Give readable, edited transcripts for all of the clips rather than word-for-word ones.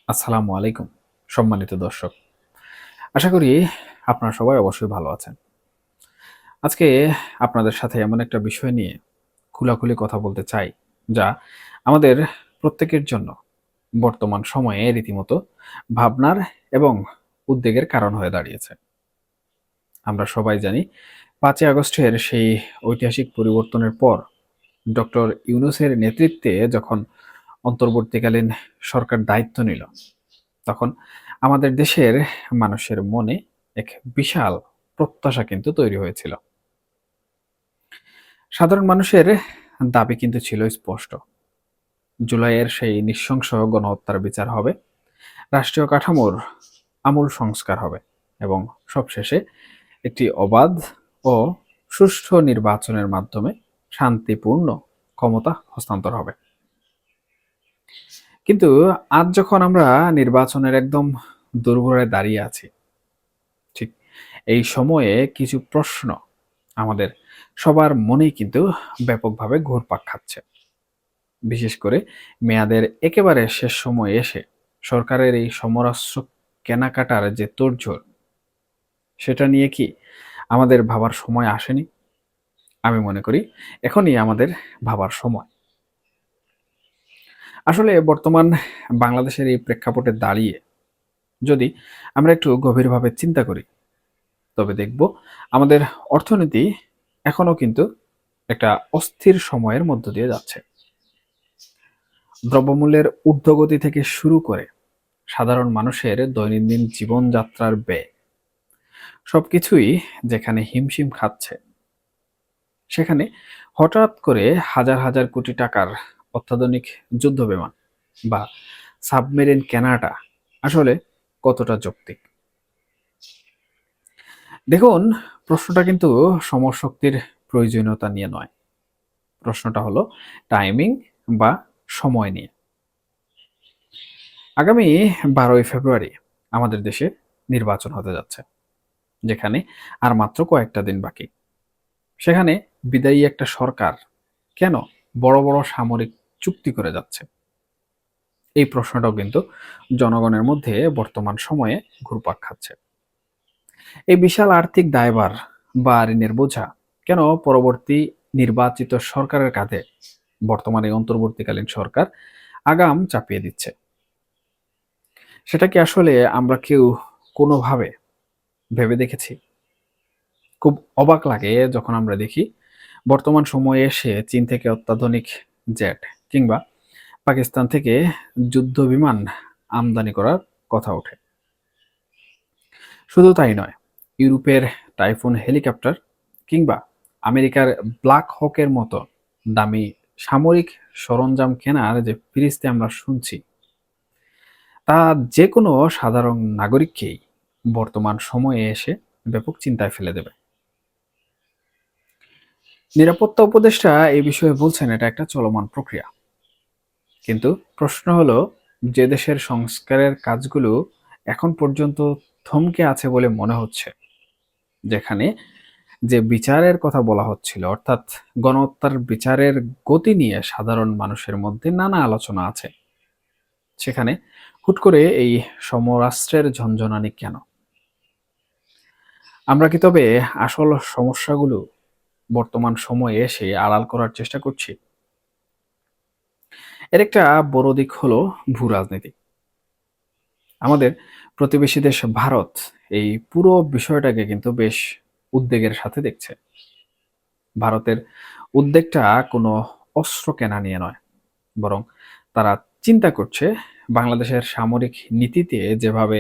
আসসালামু আলাইকুম সম্মানিত দর্শক। আশা করি আপনারা সবাই অবশ্যই ভালো আছেন। আজকে আপনাদের সাথে এমন একটা বিষয় নিয়ে খোলাখুলি কথা বলতে চাই, যা আমাদের প্রত্যেকের জন্য বর্তমান সময়ে রীতিমতো ভাবনার এবং উদ্বেগের কারণ হয়ে দাঁড়িয়েছে। আমরা সবাই জানি ৫ই আগস্টের সেই ঐতিহাসিক পরিবর্তনের পর ডক্টর ইউনূসের নেতৃত্বে যখন অন্তর্বর্তীকালীন সরকার দায়িত্ব নিল, তখন আমাদের দেশের মানুষের মনে এক বিশাল প্রত্যাশা কিন্তু তৈরি হয়েছিল। সাধারণ মানুষের দাবি কিন্তু ছিল স্পষ্ট। জুলাইয়ের সেই নৃশংস গণহত্যার বিচার হবে, রাষ্ট্রীয় কাঠামোর আমূল সংস্কার হবে এবং সবশেষে একটি অবাধ ও সুষ্ঠু নির্বাচনের মাধ্যমে শান্তিপূর্ণ ক্ষমতা হস্তান্তর হবে। কিন্তু আজ যখন আমরা নির্বাচনের একদম দোরগোড়ায় দাঁড়িয়ে আছি, ঠিক এই সময়ে কিছু প্রশ্ন আমাদের সবার মনেই কিন্তু ব্যাপকভাবে ঘুরপাক খাচ্ছে। বিশেষ করে মেয়াদের একেবারে শেষ সময়ে এসে সরকারের এই সমরাস্ত্র কেনাকাটার যে তোড়জোড়, সেটা নিয়ে কি আমাদের ভাবার সময় আসেনি? আমি মনে করি এখনই আমাদের ভাবার সময়। আসলে বর্তমান বাংলাদেশের এই প্রেক্ষাপটে দাঁড়িয়ে যদি আমরা একটু গভীরভাবে চিন্তা করি, তবে দেখব আমাদের অর্থনীতি এখনো কিন্তু একটা অস্থির সময়ের মধ্য দিয়ে যাচ্ছে। দ্রব্যমূল্যের ঊর্ধ্বগতি থেকে শুরু করে সাধারণ মানুষের দৈনন্দিন জীবনযাত্রার ব্যয়, সবকিছুই যেখানে হিমশিম খাচ্ছে, সেখানে হঠাৎ করে হাজার হাজার কোটি টাকার অত্যাধুনিক যুদ্ধ বিমান বা সাবমেরিন কেনাটা আসলে কতটা যৌক্তিক? দেখুন, প্রশ্নটা কিন্তু সমরশক্তির প্রয়োজনীয়তা নিয়ে নয়। প্রশ্নটা হলো টাইমিং বা সময় নিয়ে। আগামী 12ই ফেব্রুয়ারি আমাদের দেশে নির্বাচন হতে যাচ্ছে, যেখানে আর মাত্র কয়েকটা দিন বাকি। সেখানে বিদায়ী একটা সরকার কেন বড় বড় সামরিক চুক্তি করে যাচ্ছে? এই প্রশ্নটাও কিন্তু জনগণের মধ্যে বর্তমান সময়ে ঘুরপাক খাচ্ছে। এই বিশাল আর্থিক দায়ভার বা ঋণের বোঝা কেন পরবর্তী নির্বাচিত সরকারের কাঁধে বর্তমানে অন্তর্বর্তীকালীন সরকার আগাম চাপিয়ে দিচ্ছে? সেটা কি আসলে আমরা কেউ কোনোভাবে ভেবে দেখেছি? খুব অবাক লাগে যখন আমরা দেখি বর্তমান সময়ে এসে চীন থেকে অত্যাধুনিক জেট কিংবা পাকিস্তান থেকে যুদ্ধ বিমান আমদানি করার কথা ওঠে। শুধু তাই নয়, ইউরোপের টাইফুন হেলিকপ্টার কিংবা আমেরিকার ব্ল্যাক হকের মতো দামি সামরিক সরঞ্জাম কেনার যে ফিরিস্তি আমরা শুনছি, তা যে কোনো সাধারণ নাগরিককেই বর্তমান সময়ে এসে ব্যাপক চিন্তায় ফেলে দেবে। নিরাপত্তা উপদেষ্টা এই বিষয়ে বলছেন এটা একটা চলমান প্রক্রিয়া। কিন্তু প্রশ্ন হলো, যে দেশের সংস্কারের কাজগুলো এখন পর্যন্ত থমকে আছে বলে মনে হচ্ছে, যেখানে যে বিচারের কথা বলা হচ্ছিল, অর্থাৎ গণহত্যার বিচারের গতি নিয়ে সাধারণ মানুষের মধ্যে নানা আলোচনা আছে, সেখানে হুট করে এই সমরাস্ত্রের ঝনঝনানি কেন? আমরা কি তবে আসল সমস্যাগুলো বর্তমান সময়ে এসে আড়াল করার চেষ্টা করছি? এর একটা বড় দিক হলো ভূ রাজনীতি। আমাদের প্রতিবেশী দেশ ভারত এই পুরো বিষয়টাকে কিন্তু বেশ উদ্বেগের সাথে দেখছে। ভারতের উদ্বেগটা কোনো অস্ত্র কেনা নিয়ে নয়, বরং তারা চিন্তা করছে বাংলাদেশের সামরিক নীতিতে যেভাবে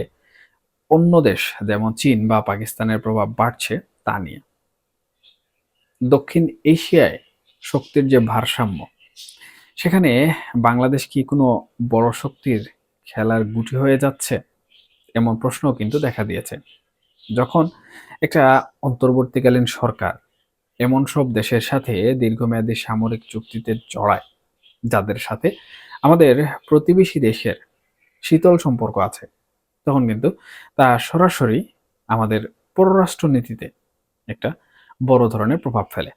অন্য দেশ যেমন চীন বা পাকিস্তানের প্রভাব বাড়ছে তা নিয়ে। দক্ষিণ এশিয়ায় শক্তির যে ভারসাম্য, সেখানে বাংলাদেশ কি কোনো বড় শক্তির খেলার গুটি হয়ে যাচ্ছে? এমন প্রশ্নও কিন্তু দেখা দিয়েছে। যখন একটা অন্তর্বর্তীকালীন সরকার এমন সব দেশের সাথে দীর্ঘমেয়াদী সামরিক চুক্তিতে জড়ায়, যাদের সাথে আমাদের প্রতিবেশী দেশের শীতল সম্পর্ক আছে, তখন কিন্তু তা সরাসরি আমাদের পররাষ্ট্র নীতিতে একটা বড় ধরনের প্রভাব ফেলে।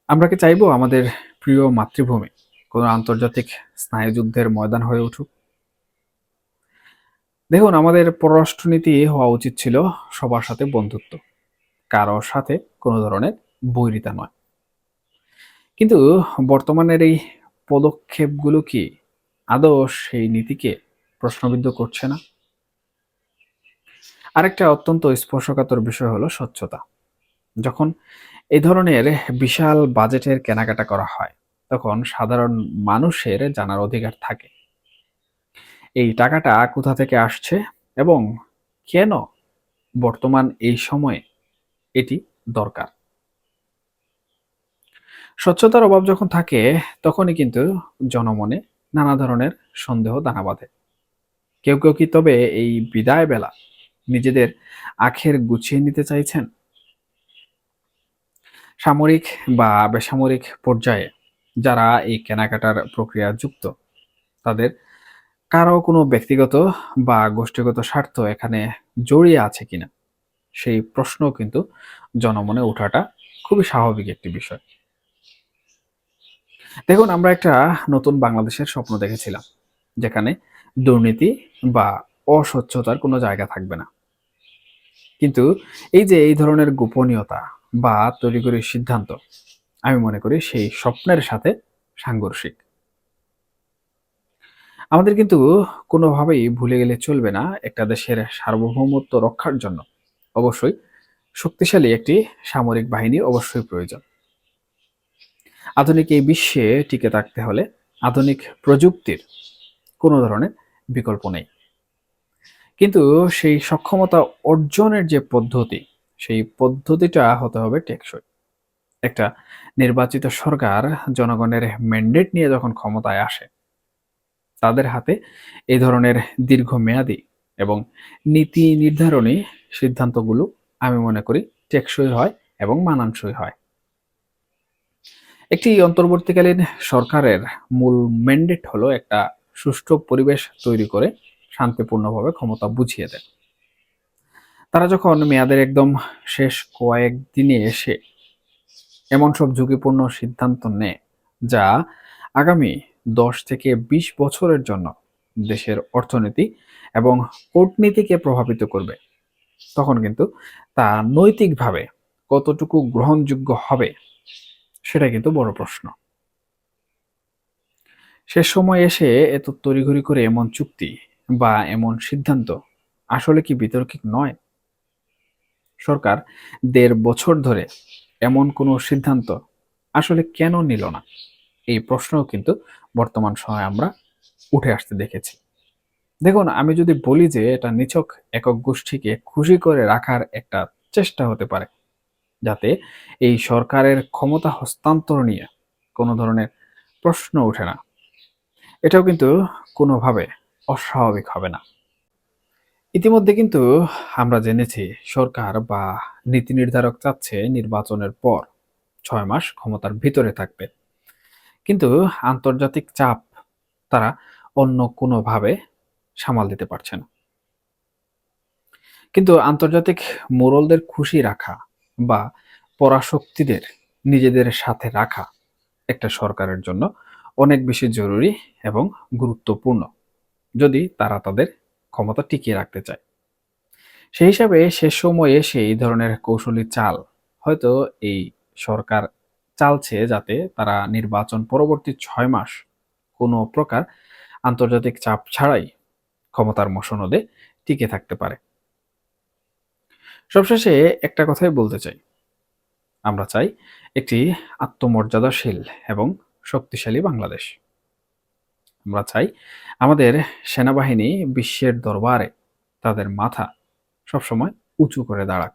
আমরা কি চাইবো আমাদের প্রিয় মাতৃভূমি কোনো আন্তর্জাতিক স্নায়ুযুদ্ধের ময়দান হয়ে উঠুক। দেখুন, আমাদের পররাষ্ট্রনীতি হওয়া উচিত ছিল সবার সাথে বন্ধুত্ব, কারো সাথে কোনো ধরনের বৈরিতা নয়। কিন্তু বর্তমানের এই পদক্ষেপগুলো কি আদৌ সেই নীতিকে প্রশ্নবিদ্ধ করছে না? আরেকটা অত্যন্ত স্পর্শকাতর বিষয় হলো স্বচ্ছতা। যখন এই ধরনের বিশাল বাজেটের কেনাকাটা করা হয়, তখন সাধারণ মানুষের জানার অধিকার থাকে এই টাকাটা কোথা থেকে আসছে এবং কেন বর্তমান এই সময়ে এটি দরকার। স্বচ্ছতার অভাব যখন থাকে, তখনই কিন্তু জনমনে নানা ধরনের সন্দেহ দানা বাঁধে। কেউ কেউ কি তবে এই বিদায় বেলা নিজেদের আখের গুছিয়ে নিতে চাইছেন? সামরিক বা বেসামরিক পর্যায়ে যারা এই কেনাকাটার প্রক্রিয়া যুক্ত, তাদের কারো কোনো ব্যক্তিগত বা গোষ্ঠীগত স্বার্থ এখানে জড়িয়ে আছে কিনা, সেই প্রশ্ন কিন্তু জনমনে ওঠাটা খুবই স্বাভাবিক একটি বিষয়। দেখুন, আমরা একটা নতুন বাংলাদেশের স্বপ্ন দেখেছিলাম, যেখানে দুর্নীতি বা অস্বচ্ছতার কোনো জায়গা থাকবে না। কিন্তু এই যে এই ধরনের গোপনীয়তা বা তড়িঘড়ি সিদ্ধান্ত, আমি মনে করি সেই স্বপ্নের সাথে সাংঘর্ষিক। আমাদের কিন্তু কোনোভাবেই ভুলে গেলে চলবে না, একটা দেশের সার্বভৌমত্ব রক্ষার জন্য অবশ্যই শক্তিশালী একটি সামরিক বাহিনী অবশ্যই প্রয়োজন। আধুনিক এই বিশ্বে টিকে থাকতে হলে আধুনিক প্রযুক্তির কোনো ধরনের বিকল্প নেই। কিন্তু সেই সক্ষমতা অর্জনের যে পদ্ধতি, সেই পদ্ধতিটা হতে হবে টেকসই। একটা নির্বাচিত সরকার জনগণের ম্যান্ডেট নিয়ে যখন ক্ষমতায় আসে, তাদের হাতে এই ধরনের দীর্ঘমেয়াদী এবং নীতি নির্ধারণী সিদ্ধান্তগুলো আমি মনে করি টেকসই হয় এবং মানানসই হয়। একটি অন্তর্বর্তীকালীন সরকারের মূল ম্যান্ডেট হলো একটা সুষ্ঠু পরিবেশ তৈরি করে শান্তিপূর্ণভাবে ক্ষমতা বুঝিয়ে দেয়। তারা যখন মেয়াদের একদম শেষ কয়েকদিনে এসে এমন সব ঝুঁকিপূর্ণ সিদ্ধান্ত নেয়, যা আগামী 10 থেকে 20 বছরের জন্য দেশের অর্থনীতি এবং কূটনীতিকে প্রভাবিত করবে, তখন কিন্তু তা নৈতিকভাবে কতটুকু গ্রহণযোগ্য হবে, সেটা কিন্তু বড় প্রশ্ন। শেষ সময় এসে এত তড়িঘড়ি করে এমন চুক্তি বা এমন সিদ্ধান্ত আসলে কি বিতর্কিত নয়? সরকার 1.5 বছর ধরে এমন কোনো সিদ্ধান্ত আসলে কেন নিল না, এই প্রশ্নও কিন্তু বর্তমান সময়ে আমরা উঠে আসতে দেখেছি। দেখুন, আমি যদি বলি যে এটা নিছক একক গোষ্ঠীকে খুশি করে রাখার একটা চেষ্টা হতে পারে, যাতে এই সরকারের ক্ষমতা হস্তান্তর নিয়ে কোনো ধরনের প্রশ্ন ওঠে না, এটাও কিন্তু কোনোভাবে অস্বাভাবিক হবে না। ইতিমধ্যে কিন্তু আমরা জেনেছি সরকার বা নীতি নির্ধারক চাচ্ছে নির্বাচনের পর 6 মাস ক্ষমতার ভিতরে থাকবে। কিন্তু আন্তর্জাতিক চাপ তারা অন্য কোনোভাবে সামাল দিতে পারছে না। কিন্তু আন্তর্জাতিক মোড়লদের খুশি রাখা বা পরাশক্তিদের নিজেদের সাথে রাখা একটা সরকারের জন্য অনেক বেশি জরুরি এবং গুরুত্বপূর্ণ, যদি তারা তাদের ক্ষমতা টিকিয়ে রাখতে চায়। সেই হিসাবে শেষ সময়ে এসে এই ধরনের কৌশলী চাল হয়তো এই সরকার চালছে, যাতে তারা নির্বাচন পরবর্তী 6 মাস কোনো প্রকার আন্তর্জাতিক চাপ ছাড়াই ক্ষমতার মসনদে টিকে থাকতে পারে। সবশেষে একটা কথাই বলতে চাই, আমরা চাই একটি আত্মমর্যাদাশীল এবং শক্তিশালী বাংলাদেশ। আমরা চাই আমাদের সেনাবাহিনী বিশ্বের দরবারে তাদের মাথা সবসময় উঁচু করে দাঁড়াক।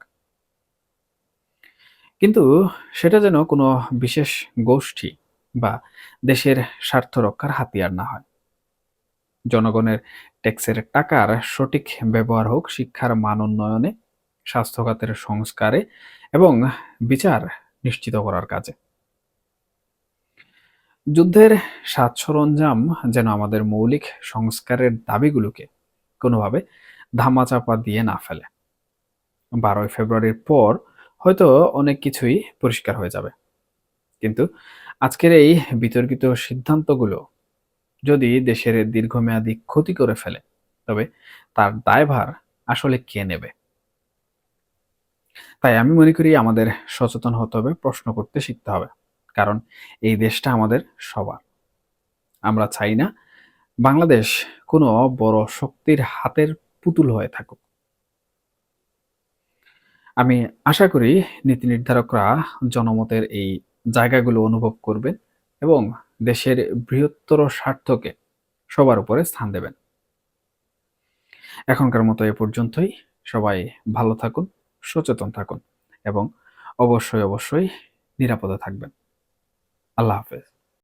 কিন্তু সেটা যেন কোনো বিশেষ গোষ্ঠী বা দেশের স্বার্থ রক্ষার হাতিয়ার না হয়। জনগণের ট্যাক্সের টাকার সঠিক ব্যবহার হোক শিক্ষার মান উন্নয়নে, স্বাস্থ্য খাতের সংস্কারে এবং বিচার নিশ্চিত করার কাজে। যুদ্ধের সাজ সরঞ্জাম যেন আমাদের মৌলিক সংস্কারের দাবিগুলোকে কোনোভাবে ধামাচাপা দিয়ে না ফেলে। 12ই ফেব্রুয়ারির পর হয়তো অনেক কিছুই পরিষ্কার হয়ে যাবে, কিন্তু আজকের এই বিতর্কিত সিদ্ধান্তগুলো যদি দেশের দীর্ঘমেয়াদী ক্ষতি করে ফেলে, তবে তার দায়ভার আসলে কে নেবে? তাই আমি মনে করি আমাদের সচেতন হতে হবে, প্রশ্ন করতে শিখতে হবে। কারণ এই দেশটা আমাদের সবার। আমরা চাই না বাংলাদেশ কোনো বড় শক্তির হাতের পুতুল হয়ে থাকুক। আমি আশা করি নীতি নির্ধারকরা জনমতের এই জায়গাগুলো অনুভব করবেন এবং দেশের বৃহত্তর স্বার্থকে সবার উপরে স্থান দেবেন। এখনকার মতো এ পর্যন্তই। সবাই ভালো থাকুন, সচেতন থাকুন এবং অবশ্যই নিরাপদে থাকবেন। আল্লাহ হাফেজ।